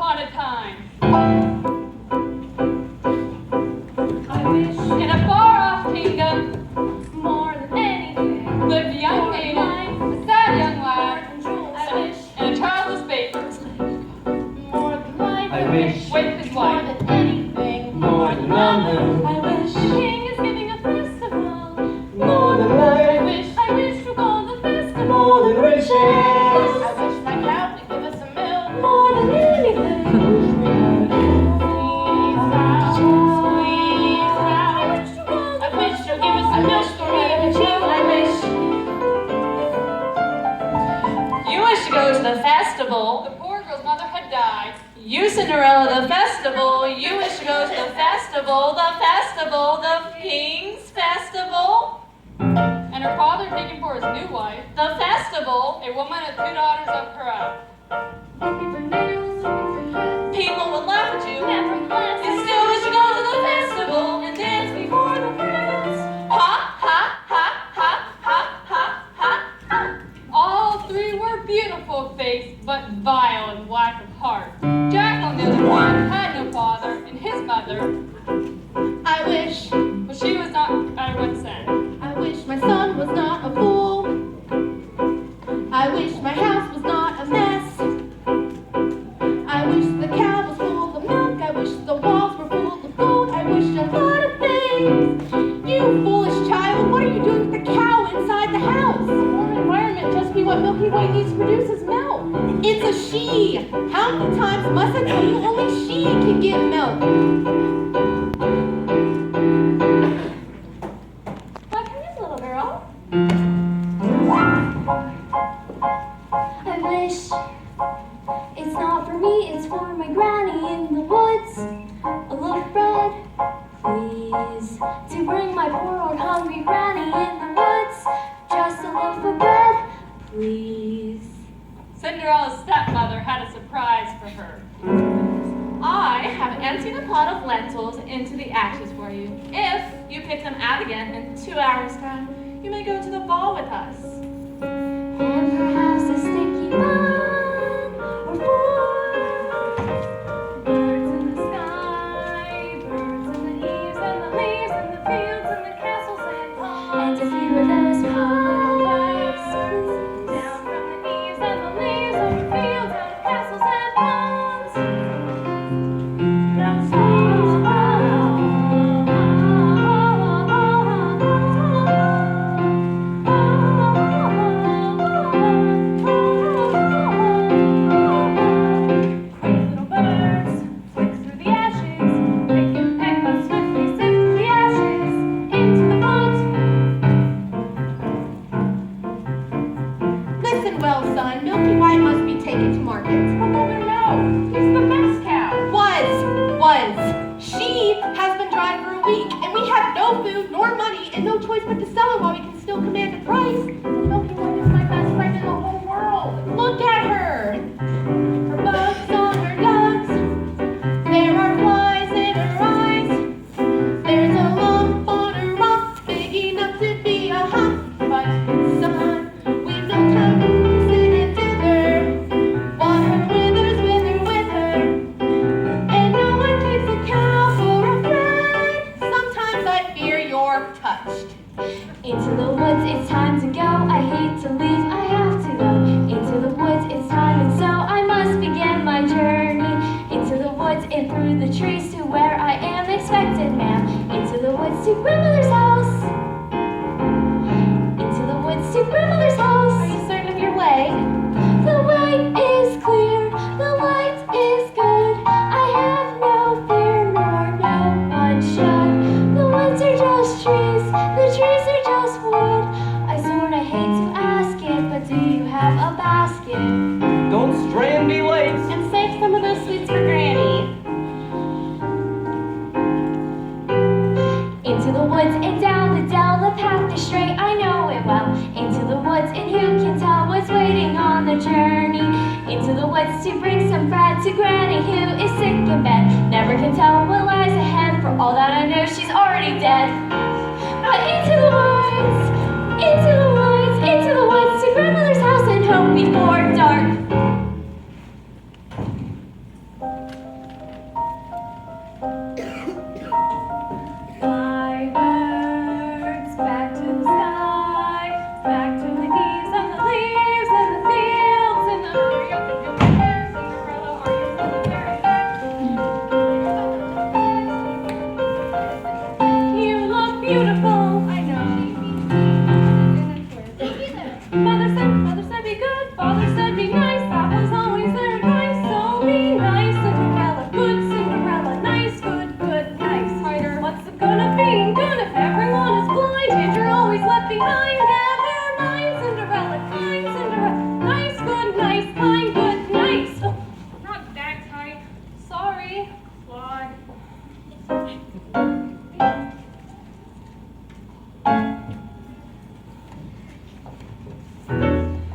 upon a time, I wish in a far-off kingdom, more than anything, lived a young maiden, a sad young lad, I wish in a childless baby, more than life, I wish with his wife, more than anything, more than love, I wish the king is giving a festival, more than life, I wish to go to the festival, more than riches. I wish my cow could give us some milk, more than anything. I wish you'll give us some milk for me and chew. I wish You wish to go to the festival. The poor girl's mother had died. You, Cinderella, the festival. You wish to go to the festival, the king's festival. And her father taken for his new wife. The festival, a woman and 2 daughters of her own. People will laugh at you. nevertheless. You still wish to go to the festival and dance before the prince. Ha, ha, ha, ha, ha, ha, ha, ha. All 3 were beautiful faced, but vile and black of heart. Jack, on the other hand, had no father, and his mother, I wish but she was not, I would say. I wish my son was not a fool. I wish my house was not a mess. I wish the cow was full of milk. I wish the walls were full of gold. I wish a lot of things. You foolish child, what are you doing with the cow inside the house? A warm environment just be what Milky Way needs to produce as milk. It's a she. How many times must I tell you only she can give milk? What kind is little girl? I wish it's not for me, it's for my granny in the woods. A loaf of bread, please, to bring my poor old hungry granny in the woods. Just a loaf of bread, please. Cinderella's stepmother had a surprise for her. I have emptied a pot of lentils into the ashes for you. If you pick them out again in 2 hours' time, you may go to the ball with us. And perhaps a sticky bun or 4. Birds in the sky, birds in the eaves and the leaves and the fields and the castles and ponds. And a few of those pies, Birds down from the eaves and the leaves of the fields and castles and ponds. Those Quick little birds flick through the ashes, pick and peck but swiftly sift the ashes into the pot. Listen well, son. Milky White must be taken to market. But mother, no, he's the best cow. Was. She has been dry for a week, and we have no food nor money and no choice but to sell it while we can still command a price. Milky White is my best friend in the whole world. Look at her. Her bugs on her ducks. There are flies in her eyes. There's a lump on her rump, big enough to be a hump. But son, we've no time to sit and dither. While her withers with her. And no one keeps a cow for a friend. Sometimes I fear you're touched. into the woods, it's time to go. I hate to leave, I have to go. Into the woods, it's time, and so I must begin my journey. Into the woods and through the trees to where I am expected, ma'am. Into the woods to grandmother's house. Into the woods to grandmother's house. Are you certain of your way? The way is clear, the light is good. I have no fear, nor no one should. The woods are just trees, the trees are just wood. I sorta hate to ask it, but do you have a basket? Don't stray and be late. And save some of those sweets for Granny. Into the woods and down the dell, the path is straight, I know it well. Into the woods and who can tell what's waiting on the journey. Into the woods to bring some bread to Granny who is sick in bed. Never can tell what lies ahead, for all that I know she's already dead. But into the woods, into the woods, into the woods to grandmother's house and hope before dark. kind, gather, nice Cinderella, kind Cinderella, nice, good, nice, kind, good, nice. Oh, not that tight. Sorry. Why?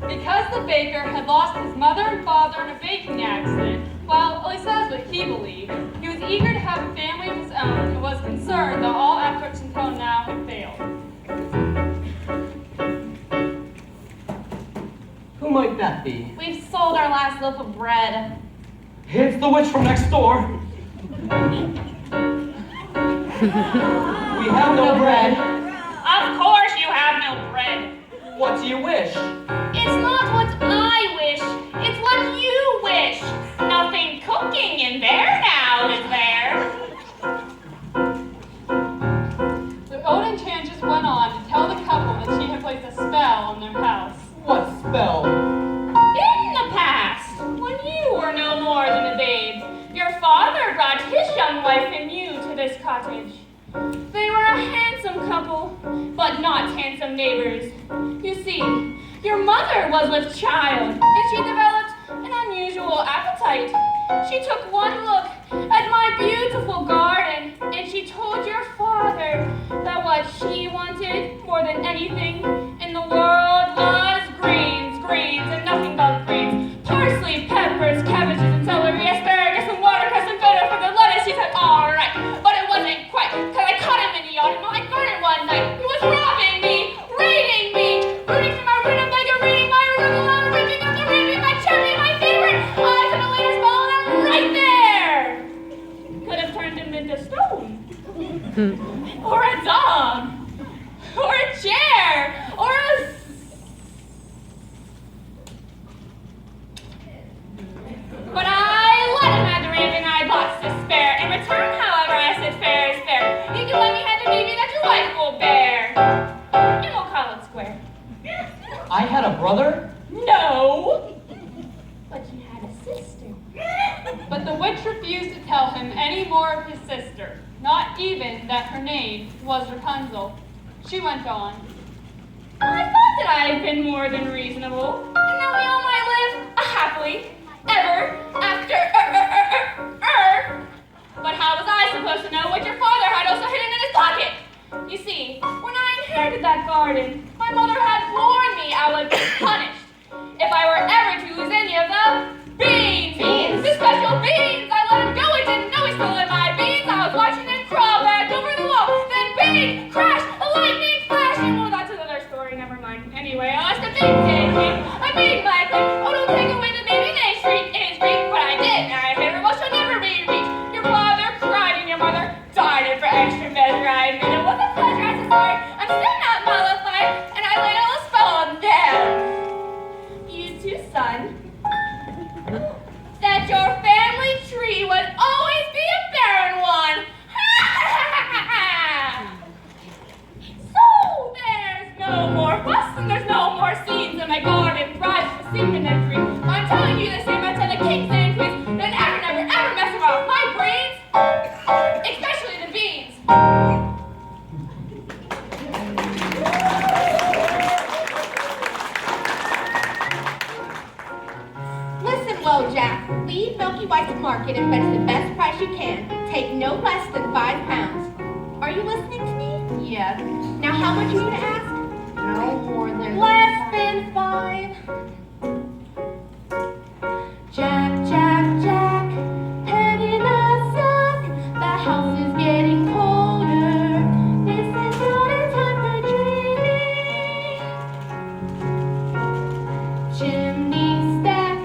Because the baker had lost his mother and father in a baking accident, well, at least that's what he believed, he was eager to have a family of his own and was concerned that all efforts until now had failed. Who might that be? We've sold our last loaf of bread. It's the witch from next door. We have no bread. Of course you have no bread. What do you wish? It's not what I wish, it's what you wish. Nothing cooking in there now, is there? The old enchantress went on to tell the couple that she had placed a spell on their house. What spell? In the past, when you were no more than a babe, your father brought his young wife and you to this cottage. They were a handsome couple, but not handsome neighbors. You see, your mother was with child, and she developed an unusual appetite. She took one look at my beautiful garden, and she told your father that what she wanted more than anything in the world was greens, and nothing but greens. Parsley, peppers, cabbages, and celery, asparagus, and watercress, and butter for the lettuce. She said, all right, but it wasn't quite, because I caught him in the yard in my garden one night. He was robbing me, raiding me, rooting for my rutabaga, reading my arugula, ripping up the reading, my cherry, my favorite. I could have laid a spell on him right there. Could have turned him into stone, or a dog, or a chair, or a... But I let him have the raven I bought to spare. In return, however, I said fair is fair. You can let me have the baby that your wife will bear. And we'll call it square. I had a brother? No! But you had a sister. But the witch refused to tell him any more of his sister, not even that her name was Rapunzel. She went on. I thought that I had been more than reasonable, and that we all might live happily ever after. But how was I supposed to know what your father had also hidden in his pocket? You see, when I inherited that garden, my mother had warned me I would be punished if I were ever to lose any of the beans. The special beans! I let him go, I didn't know he stole my beans. I was watching him crawl back over the wall. Then bang! Crash! A lightning flash! And well, that's another story, never mind. Anyway, I lost a big day. I made my claim. Oh, don't take away the baby name street is Greek, but I did. And I hit her, well, she'll never be reached. Your father cried and your mother died, and for extra measure I made it was a pleasure, I said sorry. I'm still not mollified, and I laid all a spell on them. You too, son. That your family tree would always be a barren one. So there's no more fuss and there's no more scenes, and my garden thrives with symmetry. I'm telling you the same as the kings and queens. Then never mess around with my brains, especially the beans. Listen well, Jack. Leave Milky White to market and fetch the best price you can. Take no less than 5 pounds. Are you listening to me? Yes. Now, how much are you to ask? No more than Less than 5. Jack, head in a sack. The house is getting colder. This is not a time for dreaming. Chimney stack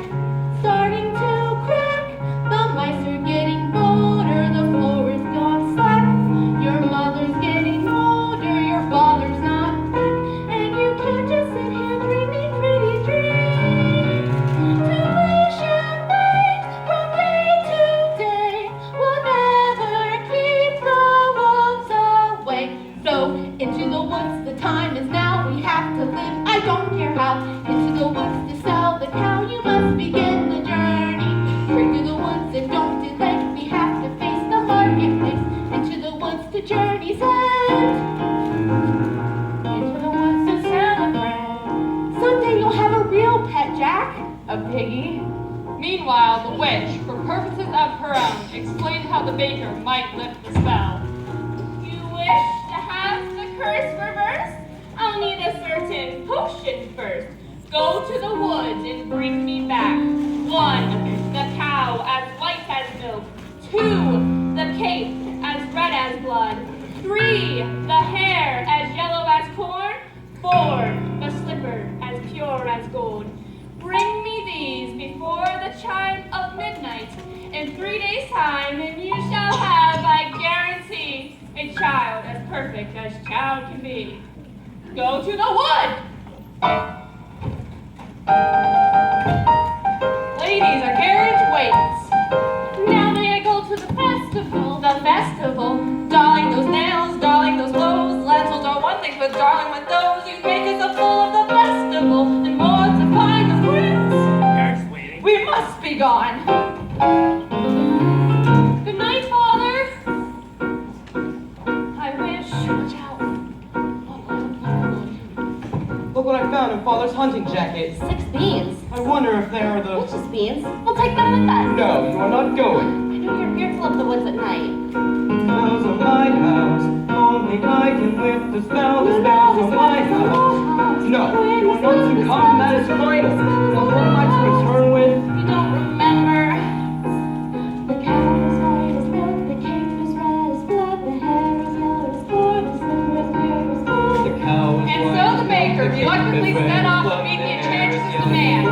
starting to crack. The mice are getting bolder. The floor is gone slack. Your mother's getting older. Your father's not back. And you can't just sit here dreaming pretty dreams. Tuition night from day to day will never keep the wolves away. So into the woods, the time is now. We have to live, I don't care how. Into the woods to sell the cow. You must begin the journey. Straight through the woods and don't delay. We have to face the marketplace. Into the woods to journey's end. Into the woods to witch, for purposes of her own, explained how the baker might lift the spell. You wish to have the curse reversed? I'll need a certain potion first. Go to the woods and bring me back. 1, the cow as white as milk. 2, the cape as red as blood. 3, the hair as yellow as corn. 4, the slipper as pure as gold. Bring me these before the chime of midnight in 3 days' time, and you shall have, I guarantee, a child as perfect as child can be. Go to the wood! Ladies, our carriage waits. Now may I go to the festival? The festival, darling those nails, darling those clothes. Lentils are one thing, but darling with those, you make us a fool of the festival, and more to find the friends. Carriage waiting. We must be gone. Good night, Father. I wish. Watch out. Look what I found in Father's hunting jacket. 6 beans. I wonder if they are the... Which is beans? We'll take them with us. No, you are not going. I know you're fearful of the woods at night. Bells of my house, only I can lift the spell. The bells of my house. No, you are not to come, that is final. Now what am I to return with? You don't remember. The cow is white as milk, the cape is red as blood, the hair is yellow as corn, the slipper is pure as gold. The cow is And white so as the milk, baker the cake reluctantly is red set as off to blood, meet the hair enchantress is of the yellow man.